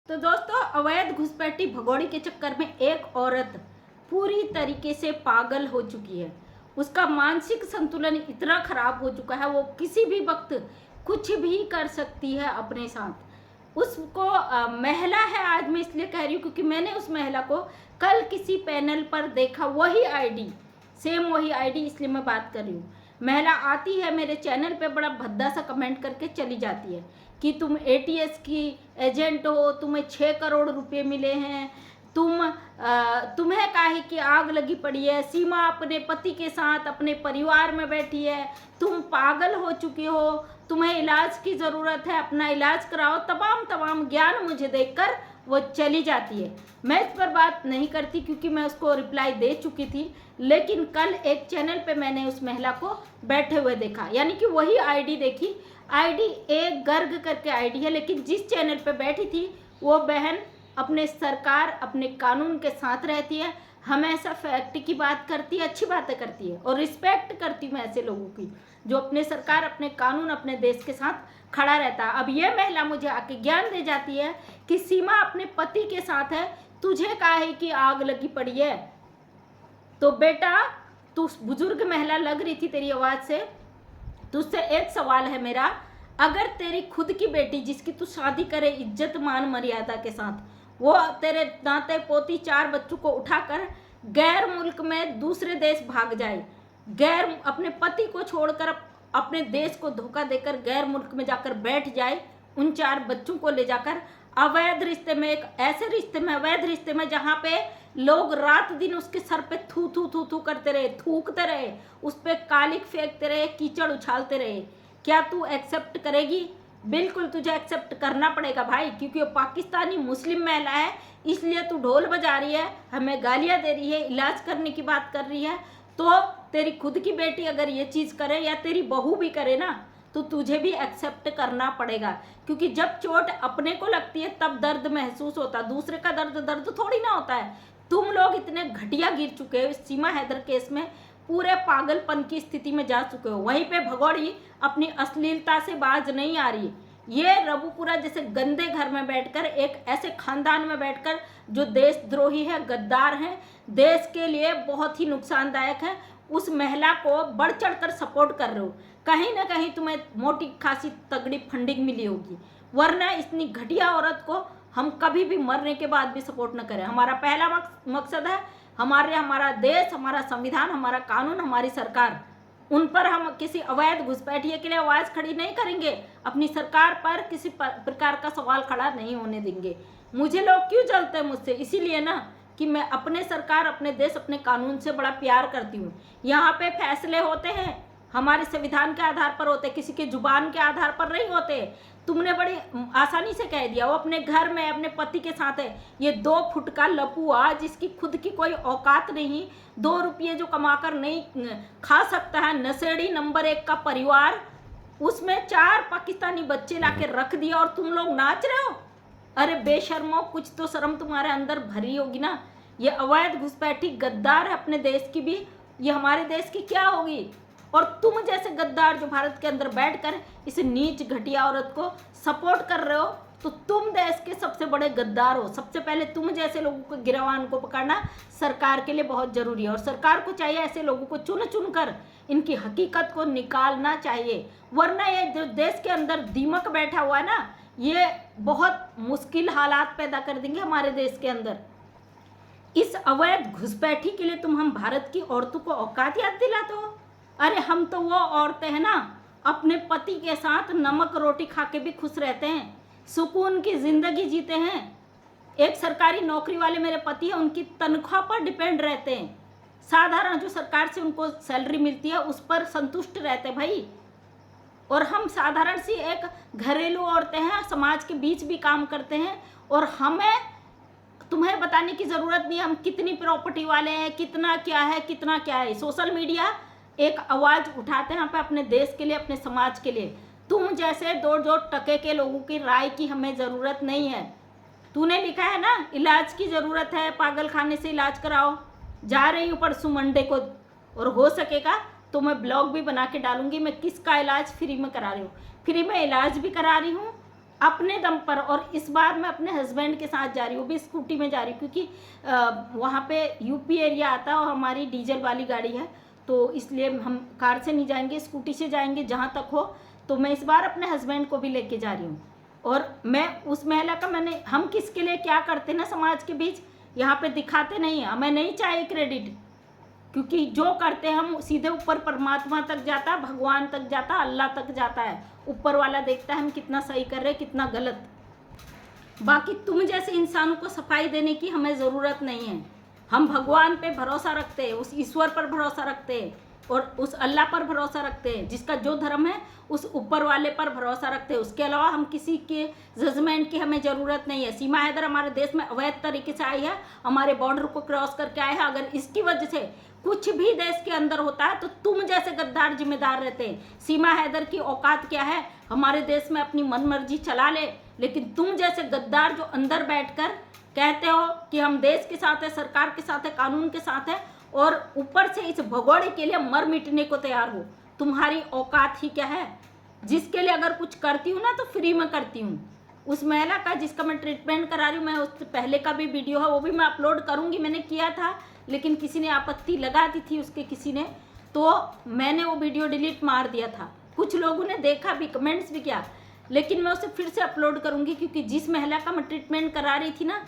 तो दोस्तों, अवैध घुसपैठी भगोड़े के चक्कर में एक औरत पूरी तरीके से पागल हो चुकी है। उसका मानसिक संतुलन इतना खराब हो चुका है, वो किसी भी वक्त कुछ भी कर सकती है अपने साथ। उसको महिला है, आज मैं इसलिए कह रही हूँ क्योंकि मैंने उस महिला को कल किसी पैनल पर देखा, वही आईडी, सेम वही आईडी, इसलिए मैं बात कर रही हूँ। महिला आती है मेरे चैनल पे, बड़ा भद्दा सा कमेंट करके चली जाती है कि तुम एटीएस की एजेंट हो, तुम्हें 6 करोड़ रुपए मिले हैं, तुम्हें काहे की आग लगी पड़ी है, सीमा अपने पति के साथ अपने परिवार में बैठी है, तुम पागल हो चुकी हो, तुम्हें इलाज की ज़रूरत है, अपना इलाज कराओ। तमाम ज्ञान मुझे देखकर वो चली जाती है। मैं इस पर बात नहीं करती क्योंकि मैं उसको रिप्लाई दे चुकी थी, लेकिन कल एक चैनल पे मैंने उस महिला को बैठे हुए देखा, यानी कि वही आईडी देखी। आईडी एक गर्ग करके आईडी है, लेकिन जिस चैनल पे बैठी थी वो बहन अपने सरकार, अपने कानून के साथ रहती है, हमेशा फैक्ट की बात करती है, अच्छी बातें करती है और रिस्पेक्ट करती हूँ ऐसे लोगों की जो अपने सरकार, अपने कानून, अपने देश के साथ खड़ा रहता है। अब ये महिला मुझे आके ज्ञान दे जाती है कि सीमा अपने पति के साथ है, तुझे काहे की आग लगी पड़ी है। तो बेटा, तू बुजुर्ग महिला लग रही थी तेरी आवाज़ से, तुझसे एक सवाल है मेरा, अगर तेरी खुद की बेटी जिसकी तू शादी करे इज्जत मान मर्यादा के साथ, वो तेरे नाते पोती 4 बच्चों को उठाकर गैर मुल्क में दूसरे देश भाग जाए, गैर अपने पति को छोड़कर अपने देश को धोखा देकर गैर मुल्क में जाकर बैठ जाए, उन 4 बच्चों को ले जाकर अवैध रिश्ते में, एक ऐसे रिश्ते में, अवैध रिश्ते में जहाँ पे लोग रात दिन उसके सर पे थू थू थू थू करते रहे, थूकते रहे, उस पर कालिक फेंकते रहे, कीचड़ उछालते रहे, क्या तू एक्सेप्ट करेगी? बिल्कुल तुझे एक्सेप्ट करना पड़ेगा भाई, क्योंकि वो पाकिस्तानी मुस्लिम महिला है, इसलिए तू ढोल बजा रही है, हमें गालियाँ दे रही है, इलाज करने की बात कर रही है। तो तेरी खुद की बेटी अगर ये चीज़ करे या तेरी बहू भी करे ना, तो तुझे भी एक्सेप्ट करना पड़ेगा, क्योंकि जब चोट अपने को लगती है तब दर्द महसूस होता है, दूसरे का दर्द थोड़ी ना होता है। तुम लोग इतने घटिया गिर चुके हो, सीमा हैदर केस में पूरे पागलपन की स्थिति में जा चुके हो। वहीं पे भगोड़ी अपनी अश्लीलता से बाज नहीं आ रही। ये रबुपुरा जैसे गंदे घर में बैठकर, एक ऐसे खानदान में बैठकर जो देशद्रोही है, गद्दार है, देश के लिए बहुत ही नुकसानदायक है, उस महिला को बढ़ चढ़ कर सपोर्ट कर रहे हो। कहीं ना कहीं तुम्हें मोटी खासी तगड़ी फंडिंग मिली होगी, वरना इतनी घटिया औरत को हम कभी भी मरने के बाद भी सपोर्ट न करें। हमारा पहला मकसद है हमारा देश, हमारा संविधान, हमारा कानून, हमारी सरकार, उन पर हम किसी अवैध घुसपैठिए के लिए आवाज़ खड़ी नहीं करेंगे। अपनी सरकार पर किसी प्रकार का सवाल खड़ा नहीं होने देंगे। मुझे लोग क्यों जलते हैं मुझसे? इसीलिए ना कि मैं अपने सरकार, अपने देश, अपने कानून से बड़ा प्यार करती हूँ। यहाँ पे फैसले होते हैं हमारे संविधान के आधार पर होते, किसी के जुबान के आधार पर नहीं होते। तुमने बड़ी आसानी से कह दिया वो अपने घर में अपने पति के साथ है। ये 2 फुट का लपुआ जिसकी खुद की कोई औकात नहीं, 2 रुपये जो कमाकर नहीं खा सकता है, नशेड़ी नंबर 1 का परिवार, उसमें 4 पाकिस्तानी बच्चे लाके रख दिया और तुम लोग नाच रहे हो। अरे बेशर्मो, कुछ तो शर्म तुम्हारे अंदर भरी होगी ना। ये अवैध घुसपैठी गद्दार है अपने देश की भी, ये हमारे देश की क्या होगी? और तुम जैसे गद्दार जो भारत के अंदर बैठकर इस नीच घटिया औरत को सपोर्ट कर रहे हो, तो तुम देश के सबसे बड़े गद्दार हो। सबसे पहले तुम जैसे लोगों को, गिरवान को पकड़ना सरकार के लिए बहुत ज़रूरी है, और सरकार को चाहिए ऐसे लोगों को चुन चुन कर इनकी हकीकत को निकालना चाहिए, वरना ये जो देश के अंदर दीमक बैठा हुआ है ना, ये बहुत मुश्किल हालात पैदा कर देंगे हमारे देश के अंदर। इस अवैध घुसपैठी के लिए हम भारत की औरतों को औकात याद दिलाते हो? अरे हम तो वो औरतें हैं ना, अपने पति के साथ नमक रोटी खा के भी खुश रहते हैं, सुकून की ज़िंदगी जीते हैं। एक सरकारी नौकरी वाले मेरे पति हैं, उनकी तनख्वाह पर डिपेंड रहते हैं, साधारण जो सरकार से उनको सैलरी मिलती है उस पर संतुष्ट रहते हैं भाई। और हम साधारण सी एक घरेलू औरतें हैं, समाज के बीच भी काम करते हैं, और हमें तुम्हें बताने की ज़रूरत नहीं हम कितनी प्रॉपर्टी वाले हैं, कितना क्या है, कितना क्या है। सोशल मीडिया एक आवाज़ उठाते हैं यहाँ पे अपने देश के लिए, अपने समाज के लिए। तुम जैसे 2 टके के लोगों की राय की हमें ज़रूरत नहीं है। तूने लिखा है ना इलाज की ज़रूरत है, पागल खाने से इलाज कराओ, जा रही हूँ परसों मंडे को, और हो सकेगा तो मैं ब्लॉग भी बना के डालूंगी मैं किसका इलाज फ्री में करा रही हूँ। फ्री में इलाज भी करा रही हूँ, अपने दम पर। और इस बार मैं अपने हस्बैंड के साथ जा रही हूँ, वो भी स्कूटी में जा रही हूँ, क्योंकि वहाँ पे यूपी एरिया आता है और हमारी डीजल वाली गाड़ी है, तो इसलिए हम कार से नहीं जाएंगे, स्कूटी से जाएंगे जहाँ तक हो। तो मैं इस बार अपने हस्बैंड को भी लेके जा रही हूँ। और मैं उस महिला का हम किसके लिए क्या करते ना समाज के बीच, यहाँ पे दिखाते नहीं हैं। हमें नहीं चाहिए क्रेडिट, क्योंकि जो करते हैं हम सीधे ऊपर परमात्मा तक जाता है, भगवान तक जाता है, अल्लाह तक जाता है। ऊपर वाला देखता है हम कितना सही कर रहे हैं, कितना गलत। बाकी तुम जैसे इंसानों को सफाई देने की हमें ज़रूरत नहीं है। हम भगवान पे भरोसा रखते हैं, उस ईश्वर पर भरोसा रखते हैं और उस अल्लाह पर भरोसा रखते हैं। जिसका जो धर्म है उस ऊपर वाले पर भरोसा रखते हैं। उसके अलावा हम किसी के जजमेंट की हमें ज़रूरत नहीं है। सीमा हैदर हमारे देश में अवैध तरीके से आई है, हमारे बॉर्डर को क्रॉस करके आए हैं। अगर इसकी वजह से कुछ भी देश के अंदर होता है तो तुम जैसे गद्दार जिम्मेदार रहते हैं। सीमा हैदर की औकात क्या है, हमारे देश में अपनी मनमर्जी चला ले, लेकिन तुम जैसे गद्दार जो अंदर बैठकर कहते हो कि हम देश के साथ है, सरकार के साथ है, कानून के साथ है, और ऊपर से इस भगोड़े के लिए मर मिटने को तैयार हो, तुम्हारी औकात ही क्या है। जिसके लिए अगर कुछ करती हूँ ना तो फ्री में करती हूँ। उस महिला का जिसका मैं ट्रीटमेंट करा रही हूँ, मैं उससे पहले का भी वीडियो है वो भी मैं अपलोड करूँगी। मैंने किया था लेकिन किसी ने आपत्ति लगा दी थी उसके किसी ने, तो मैंने वो वीडियो डिलीट मार दिया था। कुछ लोगों ने देखा भी, कमेंट्स भी किया, लेकिन मैं उसे फिर से अपलोड करूँगी, क्योंकि जिस महिला का मैं ट्रीटमेंट करा रही थी ना,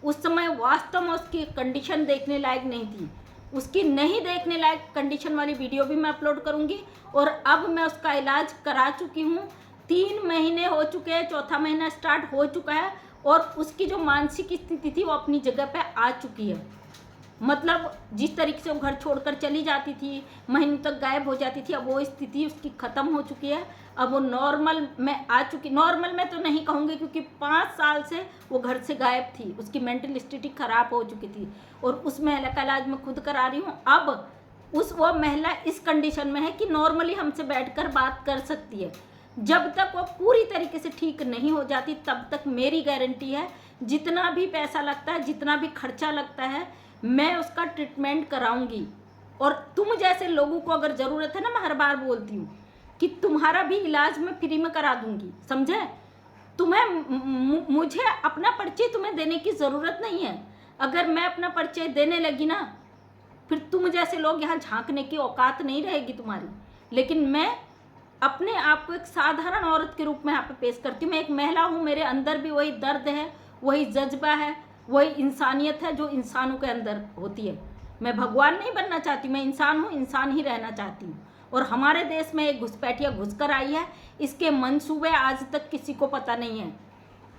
उस समय वास्तव में उसकी कंडीशन देखने लायक नहीं थी। उसकी नहीं देखने लायक कंडीशन वाली वीडियो भी मैं अपलोड करूंगी। और अब मैं उसका इलाज करा चुकी हूँ, 3 महीने हो चुके हैं, 4था महीना स्टार्ट हो चुका है, और उसकी जो मानसिक स्थिति थी वो अपनी जगह पे आ चुकी है। मतलब जिस तरीके से वो घर छोड़कर चली जाती थी, महीनों तक गायब हो जाती थी, अब वो स्थिति उसकी ख़त्म हो चुकी है। अब वो नॉर्मल में आ चुकी, नॉर्मल में तो नहीं कहूँगी, क्योंकि 5 साल से वो घर से गायब थी, उसकी मेंटल स्थिति खराब हो चुकी थी, और उस महिला का इलाज मैं खुद करा रही हूँ। अब वो महिला इस कंडीशन में है कि नॉर्मली हमसे बैठकर बात कर सकती है। जब तक वो पूरी तरीके से ठीक नहीं हो जाती तब तक मेरी गारंटी है, जितना भी पैसा लगता है, जितना भी खर्चा लगता है, मैं उसका ट्रीटमेंट कराऊंगी। और तुम जैसे लोगों को अगर ज़रूरत है ना, मैं हर बार बोलती हूँ कि तुम्हारा भी इलाज मैं फ्री में करा दूंगी, समझे। मुझे अपना परिचय तुम्हें देने की ज़रूरत नहीं है। अगर मैं अपना परिचय देने लगी ना, फिर तुम जैसे लोग यहाँ झांकने की औकात नहीं रहेगी तुम्हारी। लेकिन मैं अपने आप को एक साधारण औरत के रूप में यहाँ पे पेश करती हूँ। मैं एक महिला हूँ, मेरे अंदर भी वही दर्द है, वही जज्बा है, वही इंसानियत है जो इंसानों के अंदर होती है। मैं भगवान नहीं बनना चाहती, मैं इंसान हूँ, इंसान ही रहना चाहती हूँ। और हमारे देश में एक घुसपैठिया घुसकर आई है, इसके मंसूबे आज तक किसी को पता नहीं है।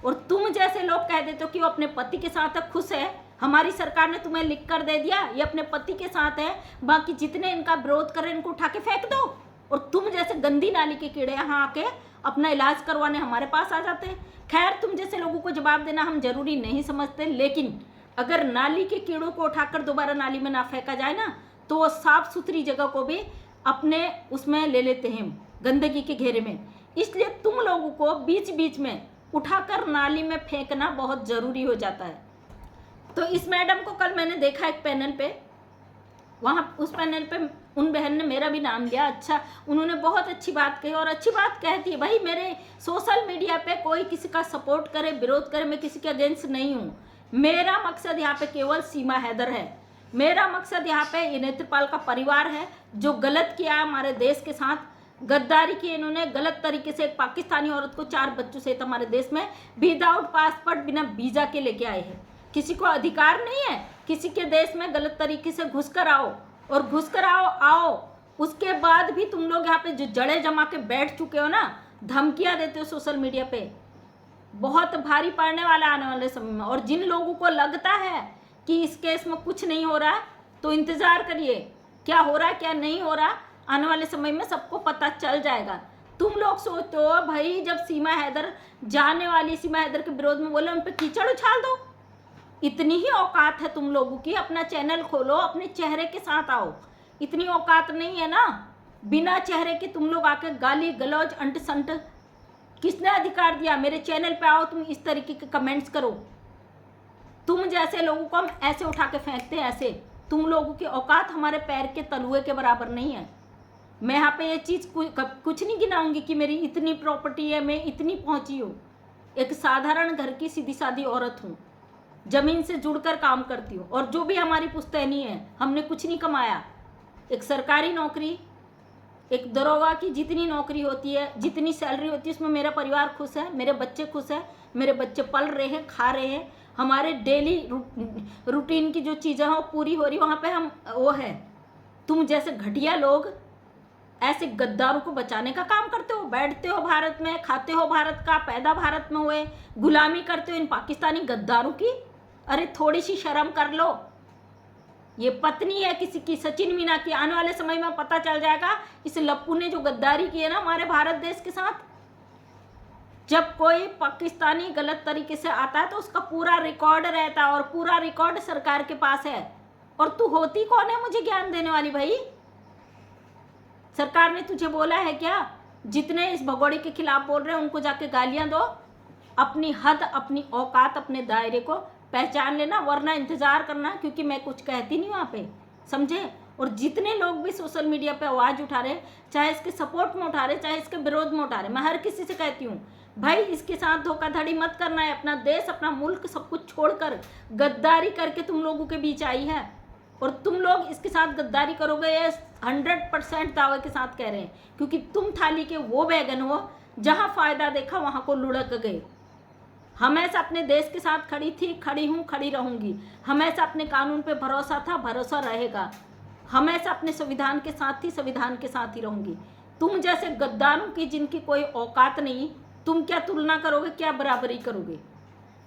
और तुम जैसे लोग कह देते हो कि वो अपने पति के साथ है, खुश है, हमारी सरकार ने तुम्हें लिख कर दे दिया ये अपने पति के साथ है, बाकी जितने इनका विरोध कर रहे हैं इनको उठा के फेंक दो। और तुम जैसे गंदी नाली के कीड़े यहाँ आके अपना इलाज करवाने हमारे पास आ जाते हैं। खैर, तुम जैसे लोगों को जवाब देना हम जरूरी नहीं समझते, लेकिन अगर नाली के कीड़ों को उठाकर दोबारा नाली में ना फेंका जाए ना, तो वो साफ सुथरी जगह को भी अपने उसमें ले लेते हैं, गंदगी के घेरे में। इसलिए तुम लोगों को बीच बीच में उठाकर नाली में फेंकना बहुत ज़रूरी हो जाता है। तो इस मैडम को कल मैंने देखा एक पैनल पे, वहाँ उस पैनल पे उन बहन ने मेरा भी नाम लिया। अच्छा, उन्होंने बहुत अच्छी बात कही, और अच्छी बात कहती है भाई। मेरे सोशल मीडिया पे कोई किसी का सपोर्ट करे, विरोध करे, मैं किसी के अगेंस्ट नहीं हूँ। मेरा मकसद यहाँ पे केवल सीमा हैदर है। मेरा मकसद यहाँ पे ये नेत्रपाल का परिवार है, जो गलत किया है हमारे देश के साथ, गद्दारी की इन्होंने गलत तरीके से। एक पाकिस्तानी औरत को 4 बच्चों सहित हमारे देश में विदाउट पासपोर्ट, बिना वीज़ा के लेके आए हैं। किसी को अधिकार नहीं है किसी के देश में गलत तरीके से घुसकर आओ, और घुसकर आओ उसके बाद भी तुम लोग यहाँ पे जो जड़े जमा के बैठ चुके हो ना, धमकियाँ देते हो सोशल मीडिया पे, बहुत भारी पड़ने वाला आने वाले समय में। और जिन लोगों को लगता है कि इस केस में कुछ नहीं हो रहा है, तो इंतज़ार करिए, क्या हो रहा है क्या नहीं हो रहा, आने वाले समय में सबको पता चल जाएगा। तुम लोग सोचते हो भाई, जब सीमा हैदर जाने वाली, सीमा हैदर के विरोध में बोले, उन पर कीचड़ उछाल दो। इतनी ही औकात है तुम लोगों की, अपना चैनल खोलो, अपने चेहरे के साथ आओ। इतनी औकात नहीं है ना, बिना चेहरे के तुम लोग आके गाली गलौज अंट संट, किसने अधिकार दिया? मेरे चैनल पे आओ, तुम इस तरीके के कमेंट्स करो। तुम जैसे लोगों को हम ऐसे उठा के फेंकते हैं, ऐसे। तुम लोगों की औकात हमारे पैर के तलुए के बराबर नहीं है। मैं यहाँ पे ये चीज़ कुछ नहीं गिनाऊंगी कि मेरी इतनी प्रॉपर्टी है, मैं इतनी पहुँची हूँ। एक साधारण घर की सीधी सादी औरत हूँ, जमीन से जुड़कर काम करती हूँ, और जो भी हमारी पुश्तैनी है, हमने कुछ नहीं कमाया। एक सरकारी नौकरी, एक दरोगा की जितनी नौकरी होती है, जितनी सैलरी होती है, उसमें मेरा परिवार खुश है, मेरे बच्चे खुश हैं, मेरे बच्चे पल रहे हैं, खा रहे हैं, हमारे डेली रूटीन की जो चीज़ें हैं वो पूरी हो रही, वहाँ पे हम वो है। तुम जैसे घटिया लोग ऐसे गद्दारों को बचाने का काम करते हो, बैठते हो भारत में, खाते हो भारत का, पैदा भारत में हुए, गुलामी करते हो इन पाकिस्तानी गद्दारों की। अरे थोड़ी सी शर्म कर लो। ये पत्नी है किसी की, सचिन मीना की। आने वाले समय में पता चल जाएगा इस लप्पू ने जो गद्दारी की है ना हमारे भारत देश के साथ। जब कोई पाकिस्तानी गलत तरीके से आता है तो उसका पूरा रिकॉर्ड रहता है, और पूरा रिकॉर्ड सरकार के पास है। और तू होती कौन है मुझे ज्ञान देने वाली भाई? सरकार ने तुझे बोला है क्या? जितने इस भगोड़े के खिलाफ बोल रहे हैं उनको जाके गालियां दो। अपनी हद, अपनी औकात, अपने दायरे को पहचान लेना, वरना इंतजार करना, क्योंकि मैं कुछ कहती नहीं वहाँ पे, समझे? और जितने लोग भी सोशल मीडिया पे आवाज़ उठा रहे, चाहे इसके सपोर्ट में उठा रहे, चाहे इसके विरोध में उठा रहे, मैं हर किसी से कहती हूँ भाई इसके साथ धोखाधड़ी मत करना है। अपना देश, अपना मुल्क, सब कुछ छोड़कर गद्दारी करके तुम लोगों के बीच आई है, और तुम लोग इसके साथ गद्दारी करोगे, ये 100% दावे के साथ कह रहे हैं, क्योंकि तुम थाली के वो बैगन हो जहाँ फ़ायदा देखा वहाँ को लुढ़क गए। हमेशा अपने देश के साथ खड़ी थी, खड़ी हूँ, खड़ी रहूँगी। हमेशा अपने कानून पे भरोसा था, भरोसा रहेगा। हमेशा अपने संविधान के साथ थी, संविधान के साथ ही रहूँगी। तुम जैसे गद्दारों की जिनकी कोई औकात नहीं, तुम क्या तुलना करोगे, क्या बराबरी करोगे?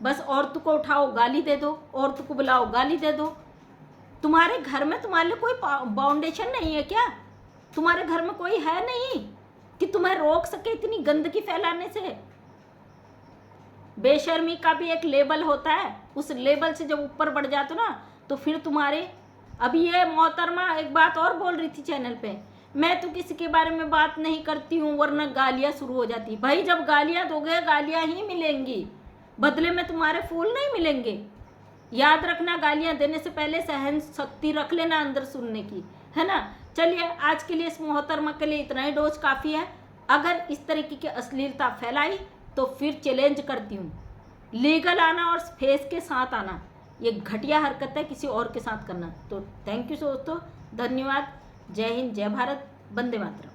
बस औरतों को उठाओ गाली दे दो, औरतों को बुलाओ गाली दे दो। तुम्हारे घर में तुम्हारे लिए कोई बाउंडेशन नहीं है क्या? तुम्हारे घर में कोई है नहीं कि तुम्हें रोक सके इतनी गंदगी फैलाने से? बेशर्मी का भी एक लेवल होता है, उस लेवल से जब ऊपर बढ़ जाते हो ना तो फिर तुम्हारे। अभी ये मोहतरमा एक बात और बोल रही थी चैनल पे, मैं तो किसी के बारे में बात नहीं करती हूँ वरना गालियाँ शुरू हो जाती। भाई जब गालियाँ दोगे गालियाँ ही मिलेंगी, बदले में तुम्हारे फूल नहीं मिलेंगे। याद रखना, गालियाँ देने से पहले सहन शक्ति रख लेना अंदर सुनने की, है ना? चलिए आज के लिए इस मोहतरमा के लिए इतना ही डोज काफ़ी है। अगर इस तरीके की अश्लीलता फैलाई तो फिर चैलेंज करती हूँ, लीगल आना और फेस के साथ आना। ये घटिया हरकत है किसी और के साथ करना। तो थैंक यू दोस्तों, धन्यवाद। जय हिंद, जय भारत, वंदे मातरम।